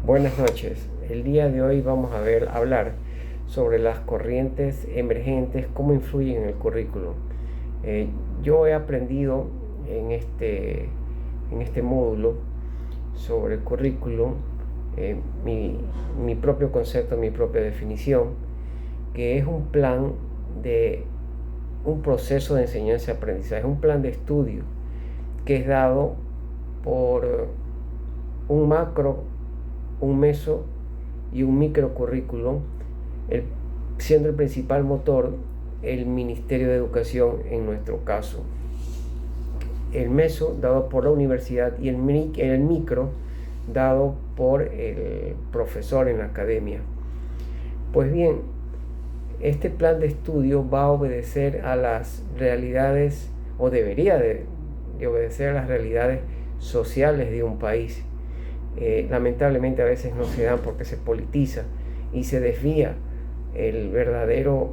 Buenas noches. El día de hoy vamos a hablar sobre las corrientes emergentes, cómo influyen en el currículum. Yo he aprendido en este módulo sobre el currículum mi propio concepto, mi propia definición, que es un plan de un proceso de enseñanza-aprendizaje, un plan de estudio que es dado por un macro, un meso y un microcurrículum, siendo el principal motor el Ministerio de Educación en nuestro caso. El meso dado por la universidad y el micro dado por el profesor en la academia. Pues bien, este plan de estudio va a obedecer a las realidades, o debería de obedecer a las realidades sociales de un país. Lamentablemente a veces no se dan porque se politiza y se desvía el verdadero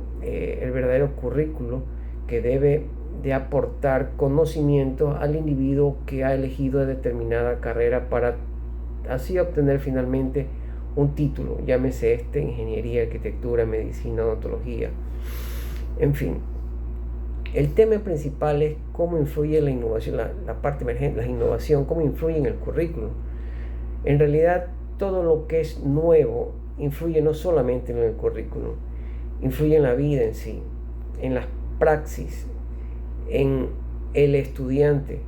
currículo que debe de aportar conocimiento al individuo que ha elegido determinada carrera para así obtener finalmente un título, llámese ingeniería, arquitectura, medicina, odontología, en fin. El tema principal es cómo influye la innovación, la parte emergente, la innovación, cómo influye en el currículum. En realidad, todo lo que es nuevo influye no solamente en el currículum, influye en la vida en sí, en las praxis, en el estudiante.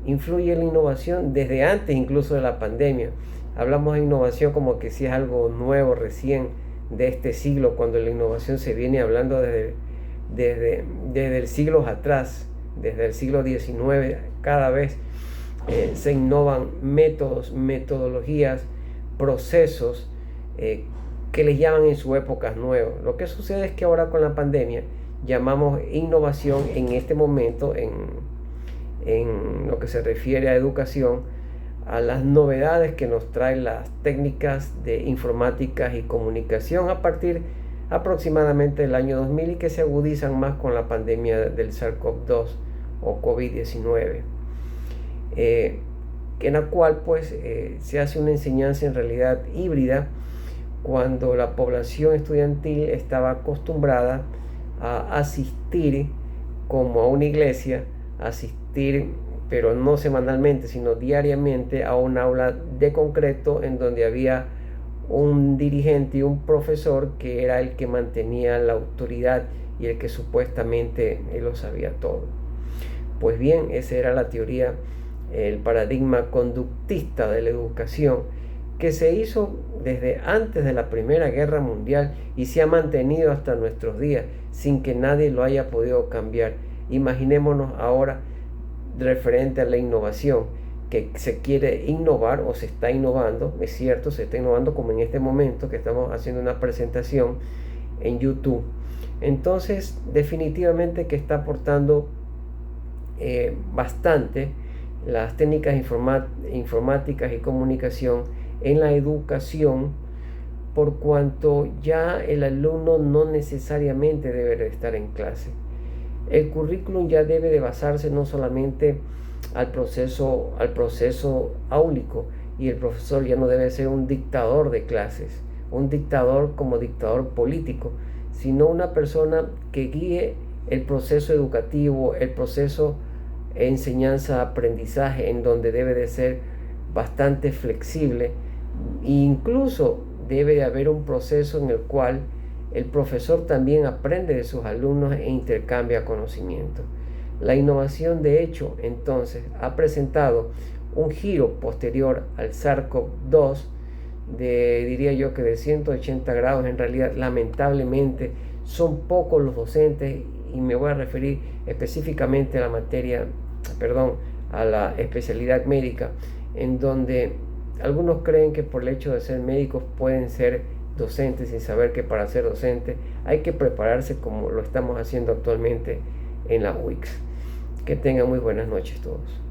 Influye en la innovación desde antes incluso de la pandemia. Hablamos de innovación como que si es algo nuevo, recién de este siglo, cuando la innovación se viene hablando desde el siglo atrás, desde el siglo XIX, cada vez se innovan métodos, metodologías, procesos que les llaman en su época nuevos. Lo que sucede es que ahora con la pandemia llamamos innovación en este momento, en lo que se refiere a educación, a las novedades que nos traen las técnicas de informática y comunicación a partir aproximadamente del año 2000 y que se agudizan más con la pandemia del SARS-CoV-2 o COVID-19. En la cual se hace una enseñanza en realidad híbrida cuando la población estudiantil estaba acostumbrada a asistir como a una iglesia, asistir pero no semanalmente sino diariamente a un aula de concreto en donde había un dirigente y un profesor que era el que mantenía la autoridad y el que supuestamente lo sabía todo. Pues bien, esa era la teoría, el paradigma conductista de la educación que se hizo desde antes de la Primera Guerra Mundial y se ha mantenido hasta nuestros días sin que nadie lo haya podido cambiar. Imaginémonos ahora referente a la innovación, que se quiere innovar o se está innovando, es cierto, se está innovando como en este momento que estamos haciendo una presentación en YouTube. Entonces, definitivamente que está aportando bastante las técnicas informáticas y comunicación en la educación, por cuanto ya el alumno no necesariamente debe de estar en clase. El currículum ya debe de basarse no solamente al proceso áulico, y el profesor ya no debe ser un dictador de clases, un dictador como dictador político, sino una persona que guíe el proceso educativo, el proceso enseñanza-aprendizaje, en donde debe de ser bastante flexible e incluso debe de haber un proceso en el cual el profesor también aprende de sus alumnos e intercambia conocimiento. La innovación, de hecho, entonces ha presentado un giro posterior al SARS-CoV-2 diría yo que de 180 grados. En realidad, lamentablemente, son pocos los docentes, y me voy a referir específicamente a a la especialidad médica, en donde algunos creen que por el hecho de ser médicos pueden ser docentes sin saber que para ser docente hay que prepararse como lo estamos haciendo actualmente en la UICS. Que tengan muy buenas noches todos.